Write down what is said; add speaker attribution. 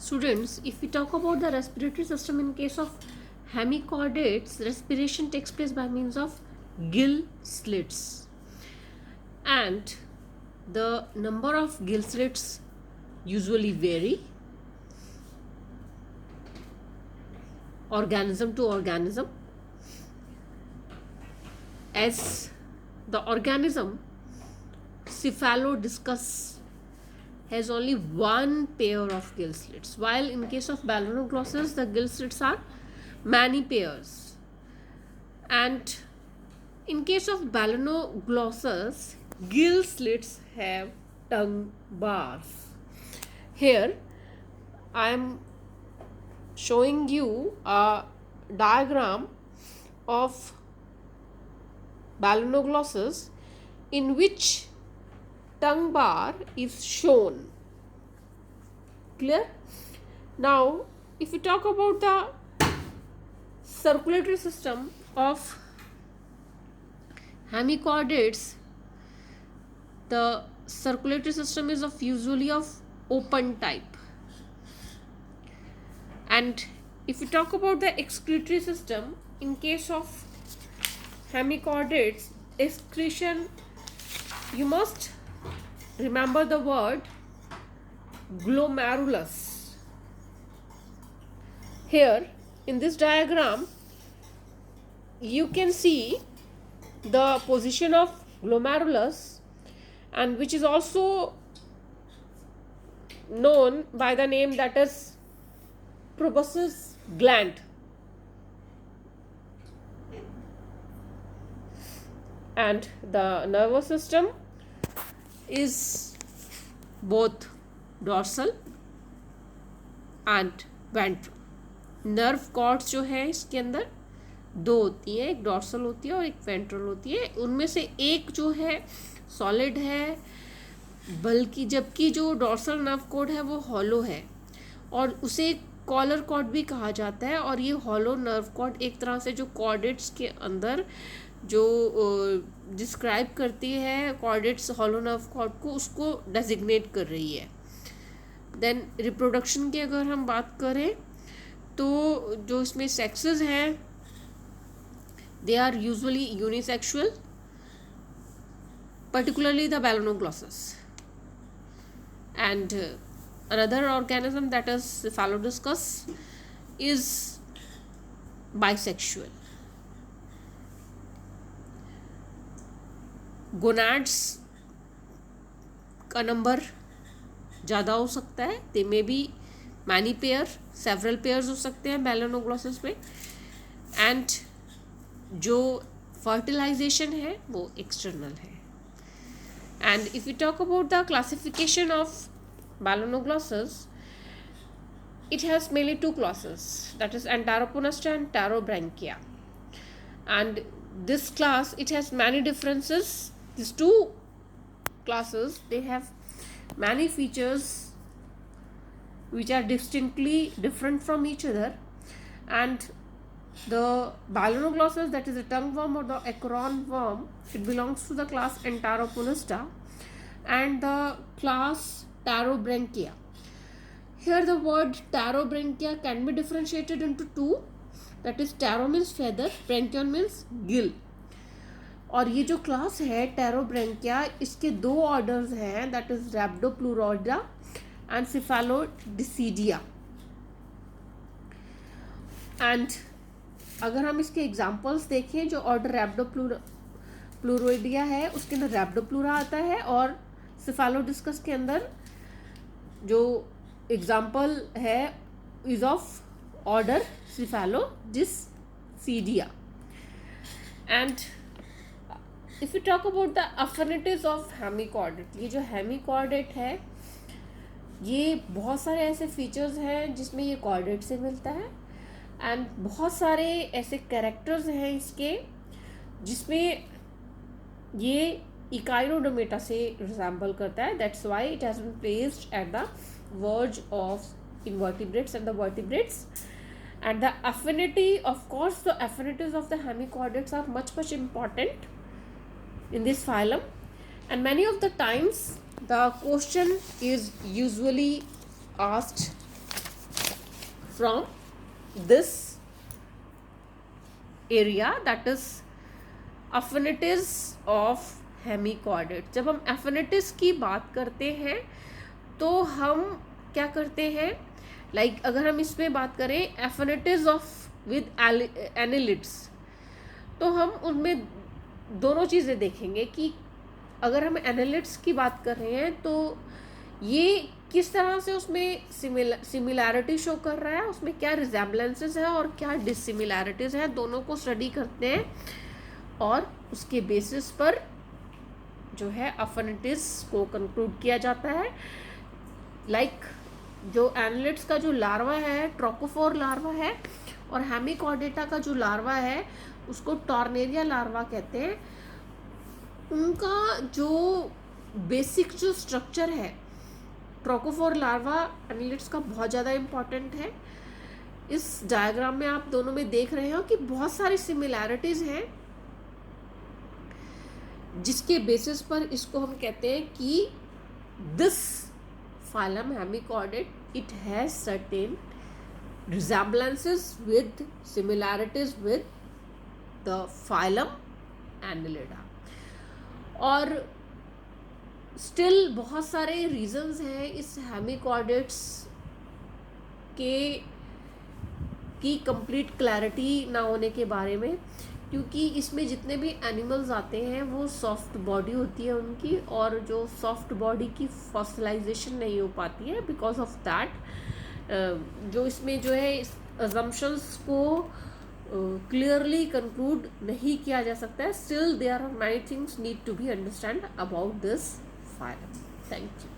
Speaker 1: Students, if we talk about the respiratory system in case of hemichordates, respiration takes place by means of gill slits, and the number of gill slits usually vary organism to organism. As the organism Cephalodiscus has only one pair of gill slits, while in case of Balanoglossus the gill slits are many pairs. And in case of Balanoglossus, gill slits have tongue bars. Here I am showing you a diagram of Balanoglossus in which tongue bar is shown. Clear? Now, if we talk about the circulatory system of hemichordates, the circulatory system is usually of open type. And if we talk about the excretory system, in case of hemichordates, excretion, you must remember the word glomerulus. Here in this diagram you can see the position of glomerulus, and which is also known by the name that is proboscis gland. And the nervous system is both dorsal and ventral. Nerve cords जो है इसके अंदर दो होती हैं, एक dorsal होती है और एक वेंट्रल होती है. उनमें से एक जो है सॉलिड है, बल्कि जबकि जो डॉर्सल नर्व कॉर्ड है वो हॉलो है और उसे कॉलर कॉर्ड भी कहा जाता है. और ये हॉलो नर्व कॉर्ड एक तरह से जो कॉर्डेट्स के अंदर जो डिस्क्राइब करती है कॉर्डेट्स हॉलो नर्व कॉर्ड को, उसको डेजिग्नेट कर रही है. देन रिप्रोडक्शन की अगर हम बात करें तो जो इसमें सेक्सेस हैं they are usually unisexual, particularly the Balanoglossus. And another organism that is Cephalodiscus is bisexual. Gonads का नंबर ज़्यादा हो सकता है, they may be many pair, several pairs हो सकते हैं Balanoglossus में. एंड जो फर्टिलाइजेशन है वो एक्सटर्नल है. And if we talk about the classification of Balanoglossus, it has mainly two classes, that is Anteroponusta and Pterobranchia. And this class, it has many differences. These two classes, they have many features which are distinctly different from each other. And the Balanoglossus, that is the tongue worm or the acheron worm, it belongs to the class Anteroponusta and the class Pterobranchia. Here the word Pterobranchia can be differentiated into two, that is Ptero means feather, Branchion means gill. और ये जो class है Pterobranchia, इसके दो orders हैं, that is Rhabdopleuroida and Cephalodicidia. And अगर हम इसके एग्जाम्पल्स देखें, जो ऑर्डर रैप्डोप्लूरोइडिया है उसके अंदर रैप्डोप्लूरा आता है, और सिफालोडिस्कस के अंदर जो एग्जाम्पल है is of order Cephalodiscida. And if you talk about the affinities of hemichordate, ये जो हेमिकॉर्डेट है ये बहुत सारे ऐसे फीचर्स हैं जिसमें ये कॉर्डेट से मिलता है. एंड बहुत सारे ऐसे कैरेक्टर्स हैं इसके जिसमें ये इकाइनोडोमेटा से रिजेंबल करता है. That's why it has been placed at the verge of invertebrates and the vertebrates. And the affinity, of course, the affinities of the hemichordates are much important in this phylum. And many of the times the question is usually asked from this area, that is affinities of hemichordate. जब हम affinities की बात करते हैं तो हम क्या करते हैं, लाइक अगर हम इसमें बात करें affinities ऑफ विद एनिलिड्स, तो हम उनमें दोनों चीज़ें देखेंगे कि अगर हम एनालिट्स की बात कर रहे हैं तो ये किस तरह से उसमें सिमिलैरिटी शो कर रहा है, उसमें क्या रिजेम्बलेंसेस है और क्या डिसिमिलैरिटीज़ है, दोनों को स्टडी करते हैं और उसके बेसिस पर जो है अफिनिटीज को कंक्लूड किया जाता है। लाइक जो एनालिट्स का जो लार्वा है ट्रोकोफोर लार्वा है और हेमिकॉर्डेटा का जो लार्वा है उसको टॉर्नेरिया लार्वा कहते हैं। उनका जो बेसिक जो स्ट्रक्चर है ट्रोकोफोर लार्वा एनालिट्स का बहुत ज़्यादा इम्पॉर्टेंट है। इस डायग्राम में आप दोनों में देख रहे हो कि बहुत सारी सिमिलैरिटीज़ हैं जिसके बेसिस पर इसको हम कहते हैं कि this phylum hemichordate it has certain resemblances with similarities with the phylum Annelida। और स्टिल बहुत सारे रीजंस हैं इस हेमिकॉर्डेट्स की कंप्लीट क्लैरिटी ना होने के बारे में, क्योंकि इसमें जितने भी एनिमल्स आते हैं वो सॉफ्ट बॉडी होती है उनकी, और जो सॉफ्ट बॉडी की फॉसिलाइजेशन नहीं हो पाती है। बिकॉज ऑफ दैट जो इसमें जो है अजम्पशंस को क्लियरली कंक्लूड नहीं किया जा सकता है। Still there are many things need to be understand about this phylum. Thank you.